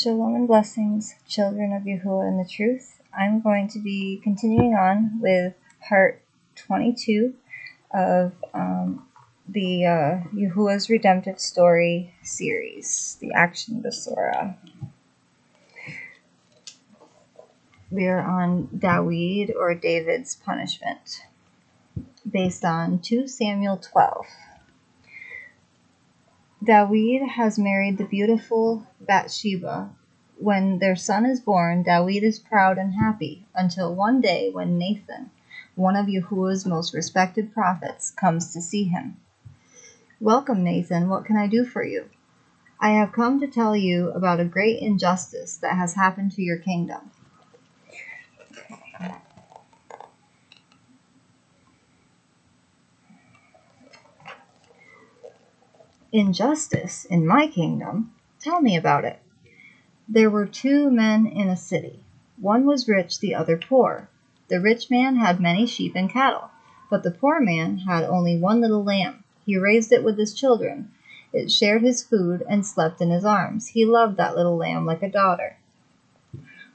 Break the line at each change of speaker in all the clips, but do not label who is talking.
Shalom and blessings, children of Yahuah and the truth. I'm going to be continuing on with part 22 of the Yahuah's Redemptive Story series, the Action Besorah. We are on Daud, or David's punishment, based on 2 Samuel 12. Daud has married the beautiful Bathsheba. When their son is born, Daud is proud and happy, until one day when Nathan, one of Yahuah's most respected prophets, comes to see him. "Welcome, Nathan. What can I do for you?" "I have come to tell you about a great injustice that has happened to your kingdom." "Injustice in my kingdom? Tell me about it." "There were 2 men in a city. One was rich, the other poor. The rich man had many sheep and cattle, but the poor man had only one little lamb. He raised it with his children. It shared his food and slept in his arms. He loved that little lamb like a daughter.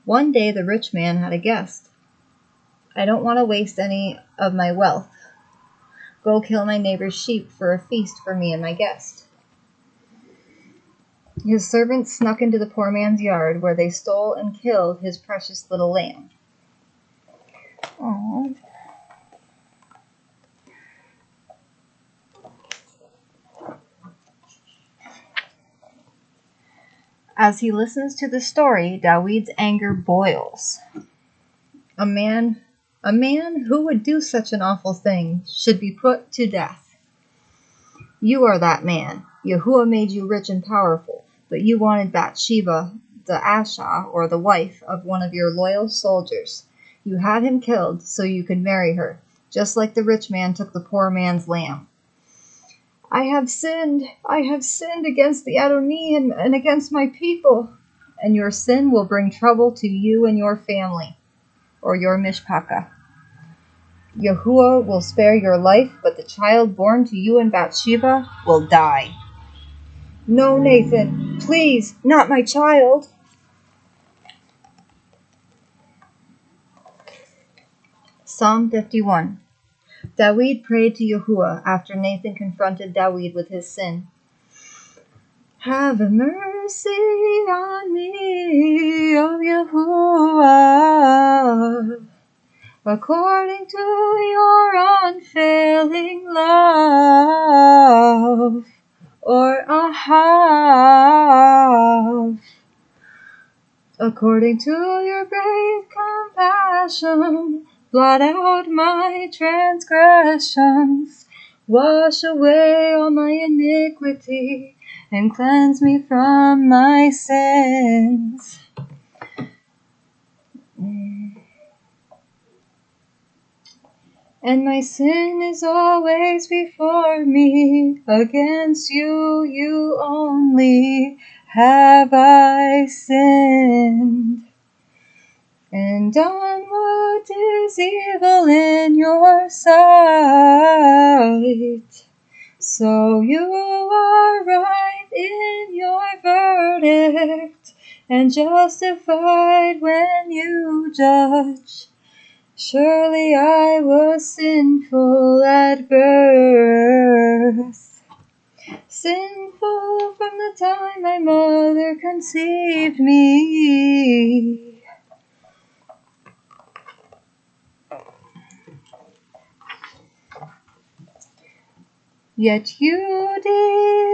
One day the rich man had a guest. 'I don't want to waste any of my wealth. Go kill my neighbor's sheep for a feast for me and my guest.' His servants snuck into the poor man's yard, where they stole and killed his precious little lamb." Aww. As he listens to the story, Daud's anger boils. A man who would do such an awful thing should be put to death. "You are that man. Yahuah made you rich and powerful, but you wanted Bathsheba, the Ashah, or the wife of one of your loyal soldiers. You had him killed so you could marry her, just like the rich man took the poor man's lamb." I have sinned against the Adonai and against my people." "And your sin will bring trouble to you and your family, or your mishpacha. Yahuah will spare your life, but the child born to you and Bathsheba will die." "No, Nathan, please, not my child." Psalm 51. Daud prayed to Yahuah after Nathan confronted Daud with his sin. "Have mercy on me, O Yahuah, according to your unfailing love, or Ahav, according to your great compassion. Blot out my transgressions, wash away all my iniquity, and cleanse me from my sins." "And my sin is always before me. Against you, you only, have I sinned, and done what is evil in your sight. So you are right in your verdict, and justified when you judge. Surely I was sinful at birth, sinful from the time my mother conceived me. Yet you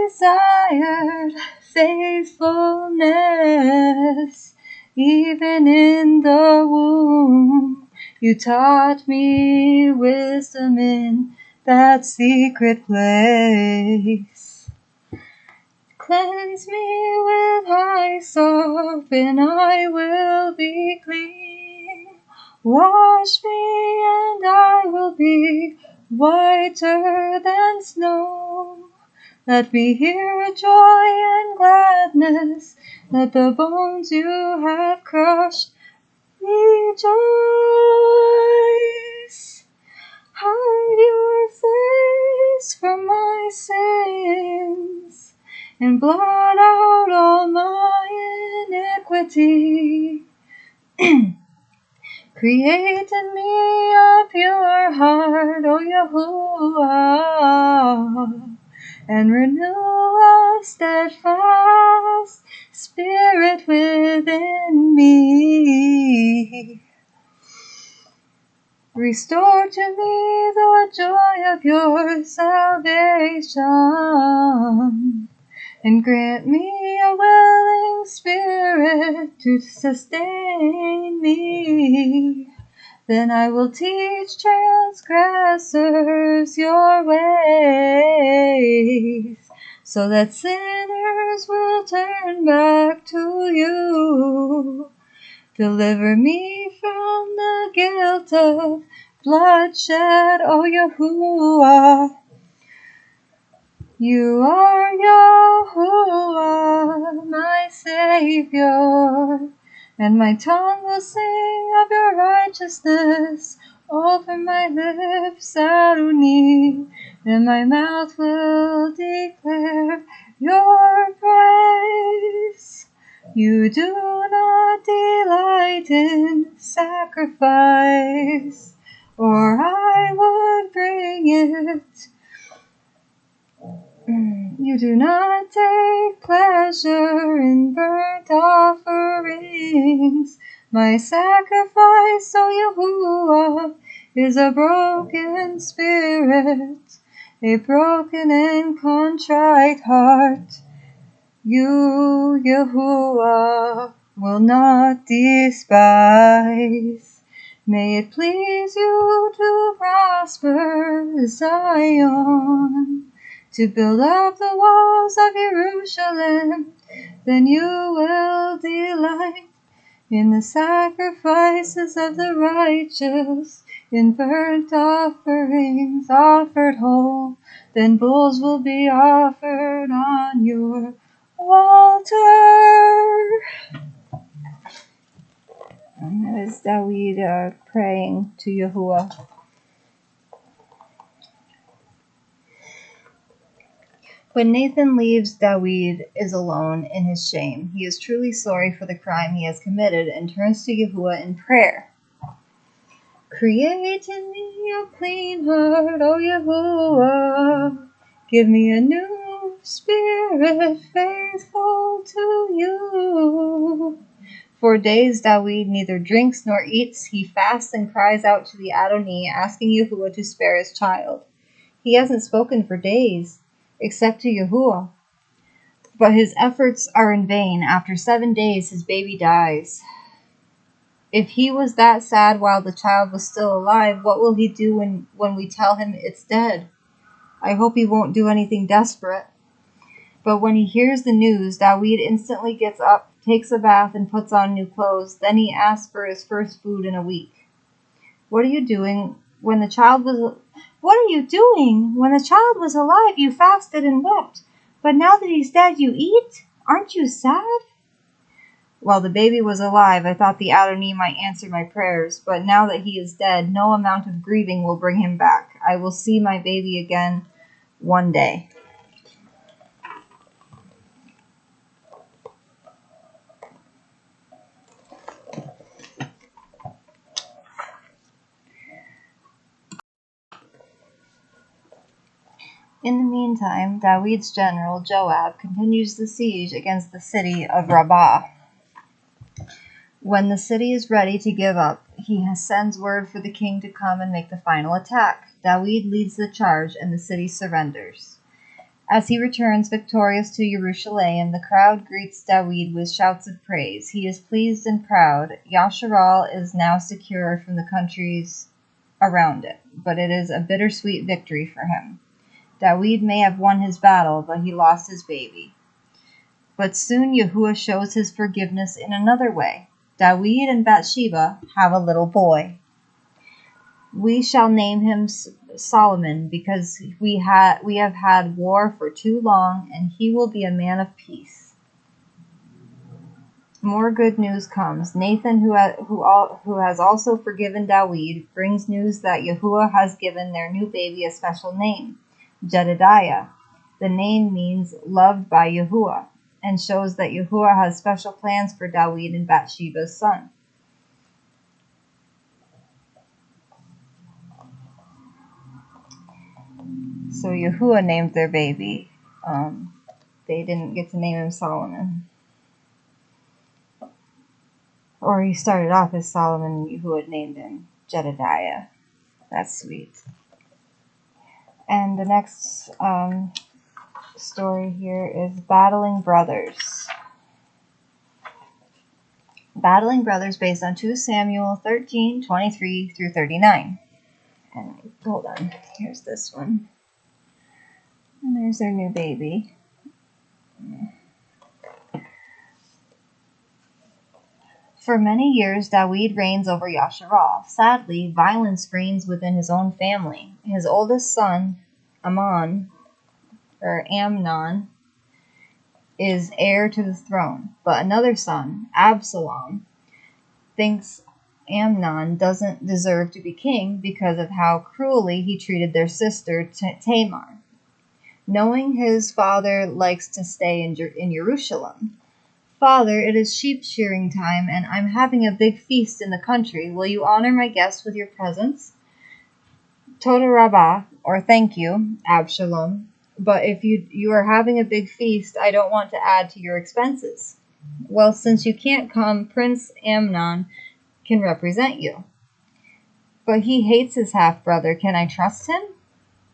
desired faithfulness, even in the womb. You taught me wisdom in that secret place. Cleanse me with hyssop, and I will be clean. Wash me, and I will be whiter than snow. Let me hear joy and gladness. Let the bones you have crushed rejoice. Hide your face from my sins, and blot out all my purity. Create in me a pure heart, O Yahuah, and renew a steadfast spirit within me. Restore to me the joy of your salvation, and grant me a willing spirit to sustain me. Then I will teach transgressors your ways, so that sinners will turn back to you. Deliver me from the guilt of bloodshed, O Yahuah. You are Yahuah, my Savior, and my tongue will sing of your righteousness. Open my lips, Adonai, and my mouth will declare your praise. You do not delight in sacrifice, or I would bring it. You do not take pleasure in burnt offerings. My sacrifice, O Yahuah, is a broken spirit, a broken and contrite heart. You, Yahuah, will not despise. May it please you to prosper Zion, to build up the walls of Jerusalem. Then you will delight in the sacrifices of the righteous, in burnt offerings offered whole. Then bulls will be offered on your altar. And that is David praying to Yahuah. When Nathan leaves, David is alone in his shame. He is truly sorry for the crime he has committed and turns to Yahuah in prayer. Create in me a clean heart, O Yahuah. Give me a new spirit faithful to you. For days David neither drinks nor eats. He fasts and cries out to the Adonai, asking Yahuah to spare his child. He hasn't spoken for days, except to Yahuah. But his efforts are in vain. After 7 days, his baby dies. If he was that sad while the child was still alive, what will he do when we tell him it's dead? I hope he won't do anything desperate. But when he hears the news, David instantly gets up, takes a bath, and puts on new clothes. Then he asks for his first food in a week. What are you doing when the child was alive? You fasted and wept. But now that he's dead, you eat? Aren't you sad? While the baby was alive, I thought the Adonai might answer my prayers. But now that he is dead, no amount of grieving will bring him back. I will see my baby again one day. In the meantime, David's general, Joab, continues the siege against the city of Rabbah. When the city is ready to give up, he sends word for the king to come and make the final attack. David leads the charge, and the city surrenders. As he returns victorious to Jerusalem, the crowd greets David with shouts of praise. He is pleased and proud. Yasharal is now secure from the countries around it, but it is a bittersweet victory for him. David may have won his battle, but he lost his baby. But soon Yahuah shows his forgiveness in another way. David and Bathsheba have a little boy. We shall name him Solomon, because we have had war for too long, and he will be a man of peace. More good news comes. Nathan, who has also forgiven David, brings news that Yahuah has given their new baby a special name, Jedediah. The name means loved by Yahuah. and shows that Yahuah has special plans for Daud and Bathsheba's son. So Yahuah named their baby. They didn't get to name him Solomon. Or he started off as Solomon, and Yahuah named him Jedediah. That's sweet. And the next story here is Battling Brothers. Battling Brothers based on 2 Samuel 13, 23 through 39. And hold on, here's this one. And there's their new baby. For many years, Daud reigns over Yasharal. Sadly, violence reigns within his own family. His oldest son, Amnon, is heir to the throne, but another son, Absalom, thinks Amnon doesn't deserve to be king because of how cruelly he treated their sister Tamar. Knowing his father likes to stay in Jerusalem, "Father, it is sheep shearing time, and I'm having a big feast in the country. Will you honor my guests with your presence?" Toda Rabbah, or thank you, Absalom. But if you are having a big feast, I don't want to add to your expenses. Well, since you can't come, Prince Amnon can represent you. But he hates his half-brother. Can I trust him?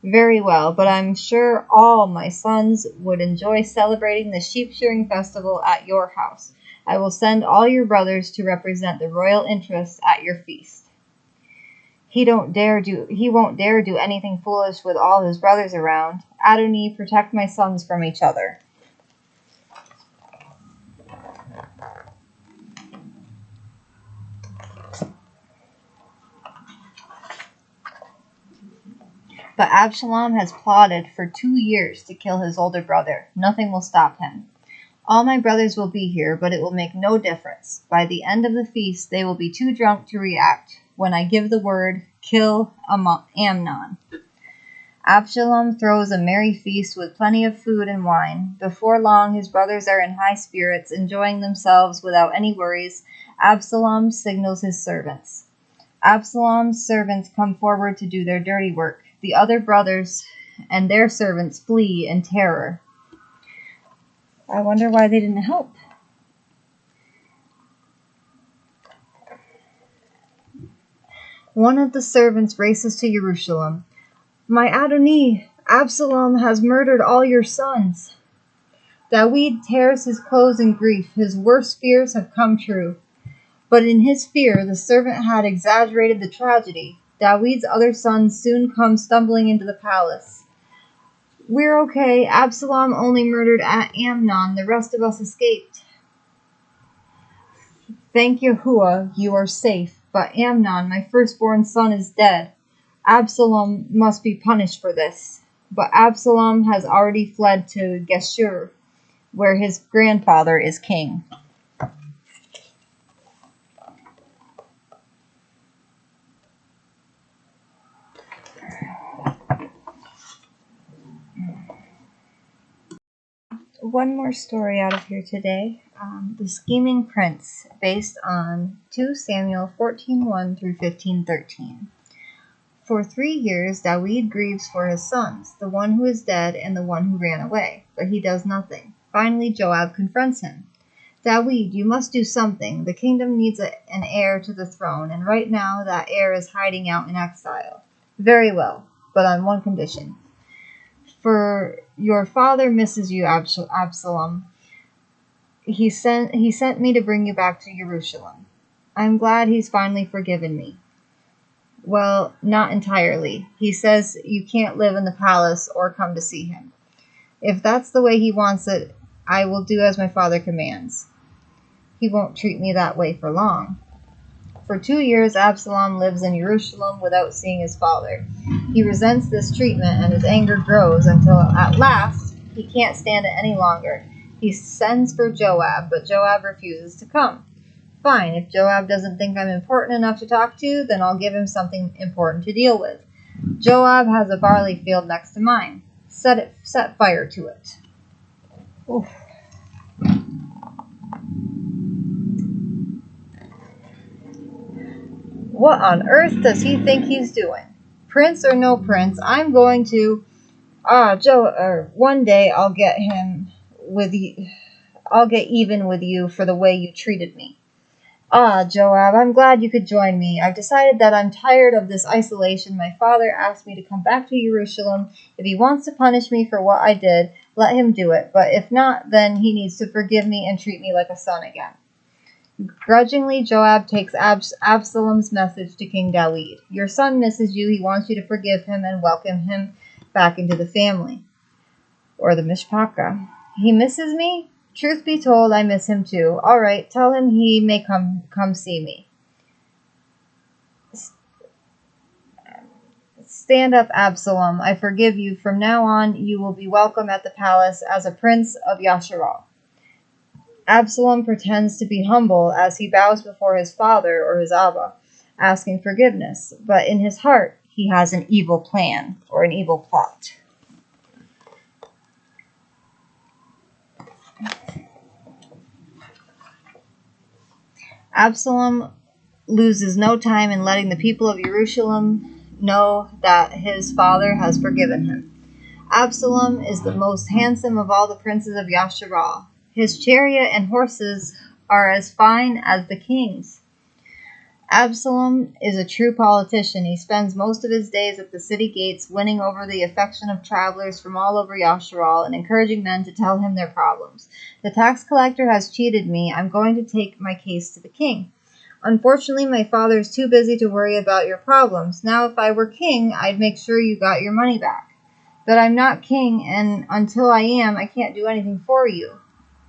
Very well, but I'm sure all my sons would enjoy celebrating the sheep-shearing festival at your house. I will send all your brothers to represent the royal interests at your feast. He won't dare do anything foolish with all his brothers around. Adonai, protect my sons from each other. But Absalom has plotted for 2 years to kill his older brother. Nothing will stop him. All my brothers will be here, but it will make no difference. By the end of the feast, they will be too drunk to react when I give the word, kill Amnon. Absalom throws a merry feast with plenty of food and wine. Before long, his brothers are in high spirits, enjoying themselves without any worries. Absalom signals his servants. Absalom's servants come forward to do their dirty work. The other brothers and their servants flee in terror. I wonder why they didn't help. One of the servants races to Jerusalem. My Adonai, Absalom has murdered all your sons. Daud tears his clothes in grief. His worst fears have come true. But in his fear, the servant had exaggerated the tragedy. Daud's other sons soon come stumbling into the palace. We're okay. Absalom only murdered Amnon. The rest of us escaped. Thank Yahuah, you are safe. But Amnon, my firstborn son, is dead. Absalom must be punished for this. But Absalom has already fled to Geshur, where his grandfather is king. One more story out of here today. The Scheming Prince, based on 2 Samuel 14:1 through 15:13. For 3 years, Daud grieves for his sons, the one who is dead and the one who ran away, but he does nothing. Finally, Joab confronts him. Daud, you must do something. The kingdom needs an heir to the throne, and right now that heir is hiding out in exile. Very well, but on one condition. For your father misses you, Absalom. He sent me to bring you back to Jerusalem. I'm glad he's finally forgiven me. Well, not entirely. He says you can't live in the palace or come to see him. If that's the way he wants it, I will do as my father commands. He won't treat me that way for long. For 2 years, Absalom lives in Jerusalem without seeing his father. He resents this treatment, and his anger grows until at last he can't stand it any longer. He sends for Joab, but Joab refuses to come. Fine, if Joab doesn't think I'm important enough to talk to, then I'll give him something important to deal with. Joab has a barley field next to mine. Set fire to it. Oof. What on earth does he think he's doing? Prince or no prince, I'm going to... one day I'll get him with you. I'll get even with you for the way you treated me. Joab, I'm glad you could join me. I've decided that I'm tired of this isolation. My father asked me to come back to Jerusalem. If he wants to punish me for what I did, let him do it. But if not, then he needs to forgive me and treat me like a son again. Grudgingly, Joab takes Absalom's message to King David. Your son misses you. He wants you to forgive him and welcome him back into the family. Or the mishpacha. He misses me? Truth be told, I miss him too. All right, tell him he may come see me. Stand up, Absalom. I forgive you. From now on, you will be welcome at the palace as a prince of Yasharal. Absalom pretends to be humble as he bows before his father or his Abba, asking forgiveness. But in his heart, he has an evil plan or an evil plot. Absalom loses no time in letting the people of Jerusalem know that his father has forgiven him. Absalom is the most handsome of all the princes of Yasharal. His chariot and horses are as fine as the king's. Absalom is a true politician. He spends most of his days at the city gates, winning over the affection of travelers from all over Yasharal and encouraging men to tell him their problems. The tax collector has cheated me. I'm going to take my case to the king. Unfortunately, my father is too busy to worry about your problems. Now, if I were king, I'd make sure you got your money back. But I'm not king, and until I am, I can't do anything for you.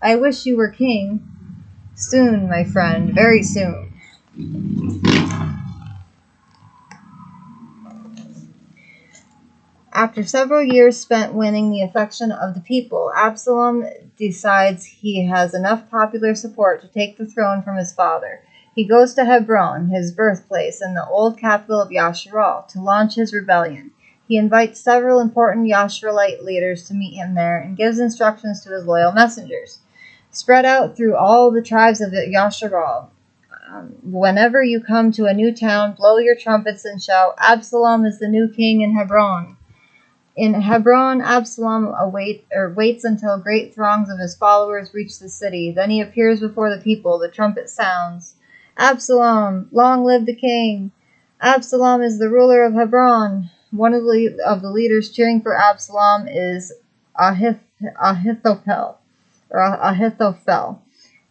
I wish you were king. Soon, my friend, very soon. After several years spent winning the affection of the people, Absalom decides he has enough popular support to take the throne from his father. He goes to Hebron, his birthplace, and the old capital of Yasharal, to launch his rebellion. He invites several important Yasharalite leaders to meet him there and gives instructions to his loyal messengers. Spread out through all the tribes of Yasharal. Whenever you come to a new town, blow your trumpets and shout, Absalom is the new king in Hebron. In Hebron, Absalom waits until great throngs of his followers reach the city. Then he appears before the people. The trumpet sounds. Absalom, long live the king! Absalom is the ruler of Hebron. One of the leaders cheering for Absalom is Ahithophel,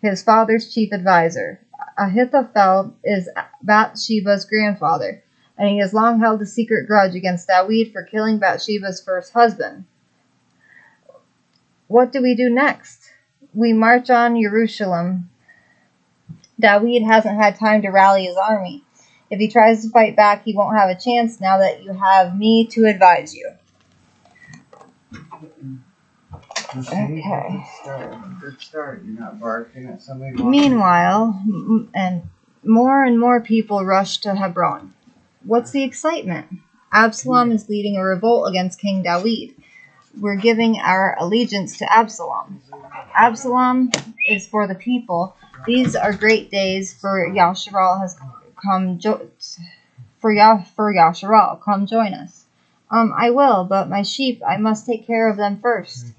his father's chief advisor. Ahithophel is Bathsheba's grandfather, and he has long held a secret grudge against David for killing Bathsheba's first husband. What do we do next? We march on Jerusalem. David hasn't had time to rally his army. If he tries to fight back, he won't have a chance now that you have me to advise you. Okay.
Good start. You're not barking at somebody.
Meanwhile, and more people rush to Hebron. What's the excitement? Absalom is leading a revolt against King David. We're giving our allegiance to Absalom. Absalom is for the people. These are great days for Yasharal has come for Yasharal. Come join us. I will, but my sheep, I must take care of them first.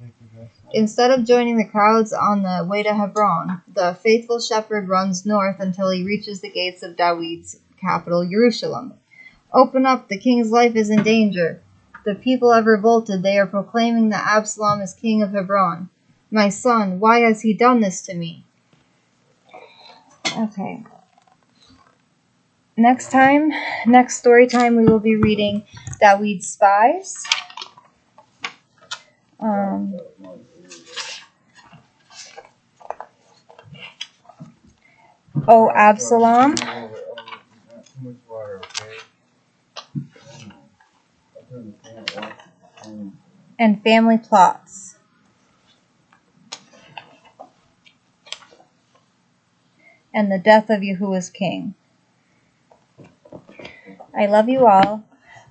Instead of joining the crowds on the way to Hebron, the faithful shepherd runs north until he reaches the gates of David's capital, Jerusalem. Open up, the king's life is in danger. The people have revolted. They are proclaiming that Absalom is king of Hebron. My son, why has he done this to me? Okay. Next story time, we will be reading David's spies. Oh, Absalom. And family plots. And the death of Yahuah's king. I love you all.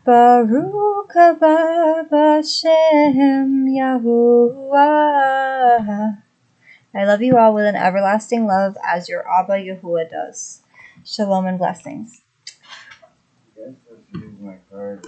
Baruch haba b'Shem Yahuah. I love you all with an everlasting love as your Abba Yahuah does. Shalom and blessings.
I guess let's use my card.